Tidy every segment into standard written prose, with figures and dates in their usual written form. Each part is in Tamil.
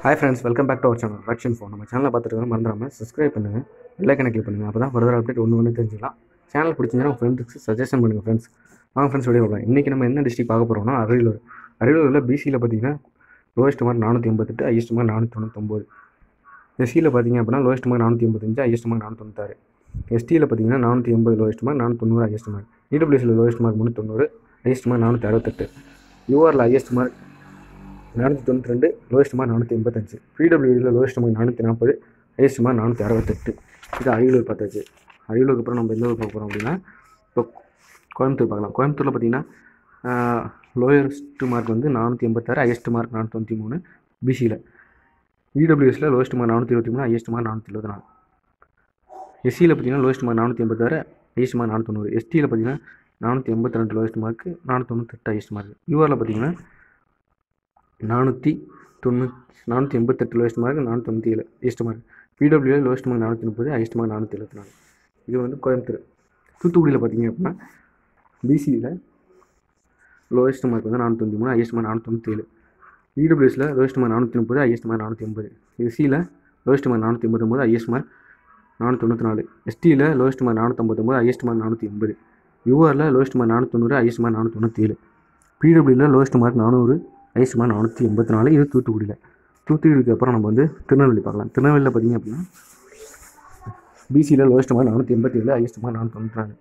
Hi friends, welcome back to our channel fraction phone. நம்ம சேனலை பார்த்துட்டு மறந்துடாமல் சப்ஸ்கிரைப் பண்ணுங்கள், பெல் ஐக்கனை கிளிக் பண்ணுங்கள். அப்போ தான் ஃபர்தர் அப்டேட் ஒன்று தெரிஞ்சுக்கலாம். சேனல் பிடிச்சிங்கன்னா உங்கள் ஃப்ரெண்ட்ஸுக்கு சஜஷன் பண்ணுங்கள் ஃப்ரெண்ட்ஸ். வாங்க ஃப்ரெண்ட்ஸ், வீடியோ போகலாம். இன்றைக்கி நம்ம என்ன டிஸ்ட்ரிக் பார்க்க போகிறோம்னா அரியலூரில் பிசியில் பார்த்தீங்கன்னா லோயஸ்ட் மார்க் 488, ஹையஸ்ட் மார்க் 499. எஸ்சியில் பார்த்தீங்க அப்படின்னா லோயஸ்ட் மார்க் 485, ஹையஸ்ட் மார்க் 496. எஸ்டியில் பார்த்தீங்கன்னா 480 லோயஸ்ட் மார்க், 490 ஹையஸ்ட் மார்க். இடபிள்யூஎஸ்சில் லோயஸ்ட் மார்க் 390, ஹையஸ்ட் மார்க் 468. யூஆரில் ஹையஸ்ட் மார்க் 492, லோயஸ்ட் மார்க் 485. பிடபிள்யூடியில் லோயஸ்ட் மார்க் 440, ஹையஸ்ட் மார்க் 468. இது அரியலூர் பார்த்தாச்சு. அரியலூருக்கு அப்புறம் நம்ம எந்த ஊர் பார்க்க போகிறோம் அப்படின்னா இப்போ கோயம்புத்தூர் பார்க்கலாம். கோயம்புத்தூரில் பார்த்தீங்கன்னா லோயஸ்ட் மார்க் வந்து 486, ஹையஸ்ட் மார்க் 493 பிசியில். இடபிள்யூஎஸில் லோயஸ்ட் மார்க் 423, ஹையஸ்ட் மார்க் 474. எஸ்சியில் பார்த்தீங்கன்னா லோயஸ்ட் மார்க் 486, ஹையஸ்ட் மார்க் 490. எஸ்டியில் பார்த்தீங்கன்னா 482 லோயஸ்ட் மார்க், 498 ஹையஸ்ட் மார்க். யூஆரில் பார்த்தீங்கன்னா 488 லோயஸ்ட் மார்க், 497 ஹையஸ்ட் மார்க். பிடபிள்யூவில் லோயஸ்ட் மார்க் 430, ஹையஸ்ட் மார்க் 474. இது வந்து கோயம்புத்தூர். தூத்துக்குடியில் பார்த்தீங்க அப்படின்னா பிசியில் லோயஸ்ட் மார்க் வந்து 493, ஹையஸ்ட் மார்க் 497. இடபிள்யூஎஸில் லோயஸ்ட் மார்க் 430, ஹையஸ்ட் மார்க் 480. எஸ்சியில் லோயஸ்ட் மார்க் 489, ஹையஸ்ட் மார்க் 494. எஸ்டியில் லோயஸ்ட் மார்க் 459, ஹையஸ்ட் மார்க் 480. யூஆரில் லோயஸ்ட் மார்க் 490, ஹையஸ்ட் மார்க் 497. பிடபிள்யூவில் லோயஸ்ட் மார்க் 400, ஹையஸ்ட் மார்க் 484. இது தூத்துக்குடிக்கு அப்புறம் நம்ம வந்து திருநெல்வேலி பார்க்கலாம். திருநெல்வேலியில் பார்த்தீங்க அப்படின்னா பிசியில் லோயஸ்ட் மார்க் 487, ஹையஸ்ட் மார்க் 494.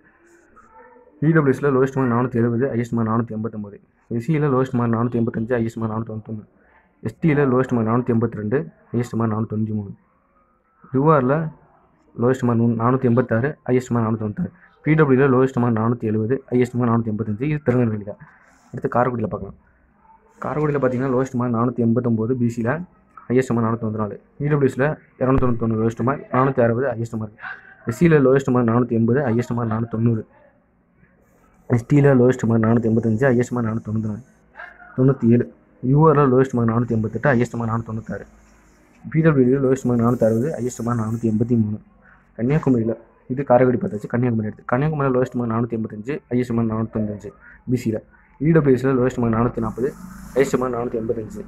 இடபிள்யூஎஸில் லோயஸ்ட் மார்க் 470, ஹையஸ்ட் மார்க் 489. எஸ்சியில் லோயஸ்ட் மார்க் 485, ஹையஸ்ட் மார்க் 491. எஸ்டியில் லோயஸ்ட் மார்க் 482, ஹையஸ்ட் மார்க் 493. யூஆரில் லோயஸ்ட் மார்க் 486, ஹையஸ்ட் மார்க் 496. பிடபிள்யூவில் லோயஸ்ட் மார்க் 470, ஹையஸ்ட் மார்க் 485. இது திருநெல்வேலி தான். அடுத்து காரைக்குடியில் பார்க்கலாம். காரைக்குடியில் பார்த்தீங்கன்னா லோயஸ்ட் மார்க் 489 பிசியில், ஹையஸ்ட் மார்க் 494. இடபிள்யூஎஸில் 291 லோயஸ்ட் மார்க், 460 ஹையஸ்ட் மார்க். எஸ்சியில் லோயஸ்ட் மார்க் 480, ஹையஸ்ட் மார்க் 490. எஸ்டியில் லோயஸ்ட் மார்க் 485, ஹையஸ்ட் மார்க் 497. யூஆரில் லோயஸ்ட் மார்க் 488, ஹையஸ்ட் மார்க் 496. பிடபிள்யூவில் லோயஸ்ட் மார்க் 460, ஹையஸ்ட் மார்க் 483. கன்னியாகுமரியில் இது காரைக்குடி பார்த்தாச்சு. கன்னியாகுமரியில் லோயஸ்ட் மார்க் 485, ஹையஸ்ட் மார்க் 495 பிசியில். இடபிள்யூஎஸில் லோயஸ்ட் மார்க் 440, ஹையஸ்ட் மார்க் 485.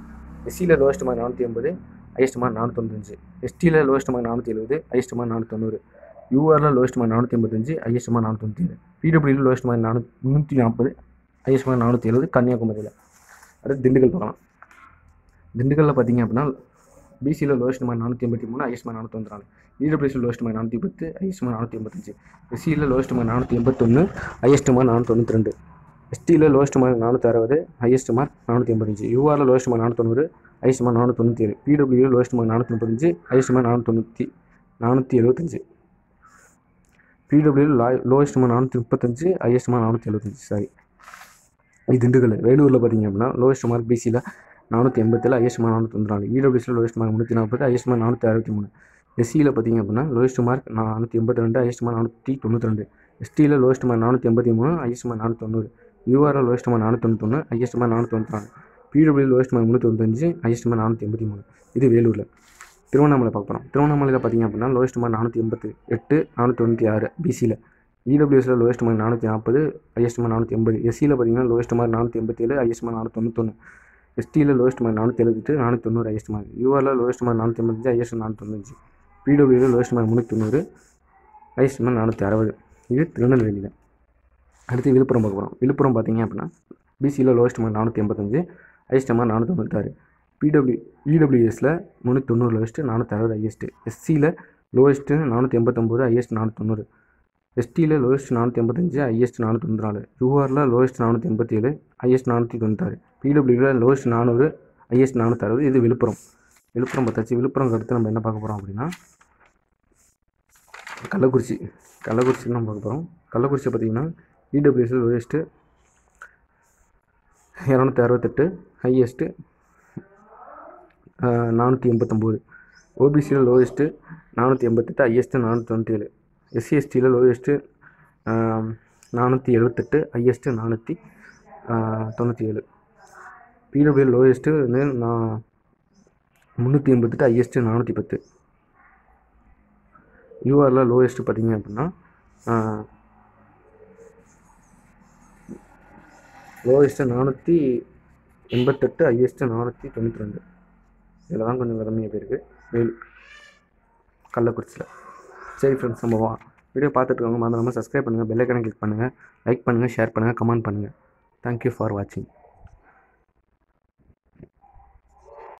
எஸ்சியில் லோயஸ்ட் மார்க் 480, ஹையஸ்ட் மார்க் 495. எஸ்டியில் லோயஸ்ட் மார்க் 470, ஹையஸ்ட் மார்க் 490. யூஆரில் லோயஸ்ட் மார்க் 485, ஹையஸ்ட் மார்க் 497. பிடபிள்யூவில் லோயஸ்ட் மார்க் 340, ஹையஸ்ட் மார்க் 470 கன்னியாகுமரியில். அடுத்து திண்டுக்கல் பார்க்கலாம். திண்டுக்கல்லில் பார்த்தீங்க அப்படின்னா பிசியில் லோயஸ்ட் மார்க் 483, ஹையஸ்ட் மார்க் 494. இடபிள்யூஎஸில் லோயஸ்ட் மார்க் 410, ஹையஸ்ட் மார்க் 485. எஸ்சியில் லோயஸ்ட் மார்க் 481, ஹையஸ்ட் மார்க் 492. எஸ்டியில் லோயஸ்ட் மார்க் 460, ஹையஸ்ட் மார்க் 485. யூஆரில் லோயஸ்ட் மார்க் 490, ஹையஸ்ட் மார்க் 497. பிடபிள்யூவில் லோயஸ்ட் மார்க் 435, ஹையஸ்ட் மார்க் 475. பிடபிள்யூவில் lowest mark 435, highest mark 475. Sorry, இது திண்டுக்கல். வேலூரில் பார்த்தீங்க அப்படின்னா லோயஸ்ட் மார்க் பிசியில் 487, ஹையஸ்ட் மார்க் 494. இடபிள்யூஎஸில் லோயஸ்ட் மார்க் 340, ஹையஸ்ட் மார்க் 463. எஸ்சியில் பார்த்தீங்க அப்படின்னா லோயஸ்ட் மார்க் 482, ஹையஸ்ட் மார்க் 492. எஸ்டியில் லோயஸ்ட் மார்க் 483, ஹையஸ்ட் மார்க் 490. யூஆரில் lowest mark 491, highest mark 494. PW lowest mark 395, highest mark 483. இது வேலூரில். திருவண்ணாமலை பார்க்க போகிறோம். திருவண்ணாமலையில் பார்த்தீங்க அப்படின்னா லோயஸ்ட் மார்க் 488, 496 பிசியில். இடபிள்யூஎஸில் லோயஸ்ட் மார்க் 440, ஹையஸ்ட் மார்க் 480. எஸ்சியில் பார்த்தீங்கன்னா லோயஸ்ட் மார்க் 487, ஹையஸ்ட் மார்க் 491. எஸ்டியில் லோயஸ்ட் மார்க் 478, 490 ஹையஸ்ட் மார்க். யூஆரில் லோயஸ்ட் மார்க் 485, ஹையஸ்ட் 495. பிடபிள்யூவில் லோயஸ்ட் மார்க் 390, ஹையஸ்ட் மார்க் 460. இது திருநெல்வேலியில். அடுத்து விழுப்புரம் பார்க்க போகிறோம். விழுப்புரம் பார்த்தீங்க அப்படின்னா பிசியில் லோயஸ்ட் மார்க் 485, ஹையஸ்ட் மார்க் 496. இடபிள்யூஎஸில் 390 லோயஸ்ட்டு, 460 ஹையஸ்ட்டு. எஸ்சியில் லோயஸ்ட்டு 489, ஹையஸ்ட் 490. எஸ்டியில் லோயஸ்ட் 485, ஹையஸ்ட் 494. யூஆரில் லோயஸ்ட் 487, ஹையஸ்ட் 496. பிடபிள்யூவில் லோயஸ்ட் 400, ஹையஸ்ட் 460. இது விழுப்புரம் பார்த்தாச்சு. விழுப்புரம் அடுத்து நம்ம என்ன பார்க்க போகிறோம் அப்படின்னா கள்ளக்குறிச்சி நம்ம பார்க்க போகிறோம். கள்ளக்குறிச்சி பார்த்தீங்கன்னா இடபிள்யூஎஸில் லோயஸ்ட்டு 268, ஹையஸ்ட்டு 489. ஓபிசியில் லோயஸ்ட்டு 488, ஹையஸ்ட்டு 497. எஸ்சிஎஸ்டியில் லோயஸ்ட்டு 478, ஹையஸ்ட்டு 497. பிடபிள்யூ லோயஸ்ட்டு வந்து 388, ஹையஸ்ட்டு 410. யூஆரில் லோயஸ்ட்டு பார்த்தீங்க அப்படின்னா லோயஸ்ட்டு 488, ஹையஸ்ட்டு 492. இதில் தான் கொஞ்சம் கம்மியாக போயிருக்கு வெயில் கள்ளக்குறிச்சியில். சரி ஃப்ரெண்ட்ஸ், நம்ம வீடியோ பார்த்துட்டு மறந்துடாமல் சப்ஸ்கிரைப் பண்ணுங்கள், பெல் ஐக்கானை கிளிக் பண்ணுங்கள், லைக் பண்ணுங்கள், ஷேர் பண்ணுங்கள், கமெண்ட் பண்ணுங்கள். தேங்க்யூ ஃபார் வாட்சிங்.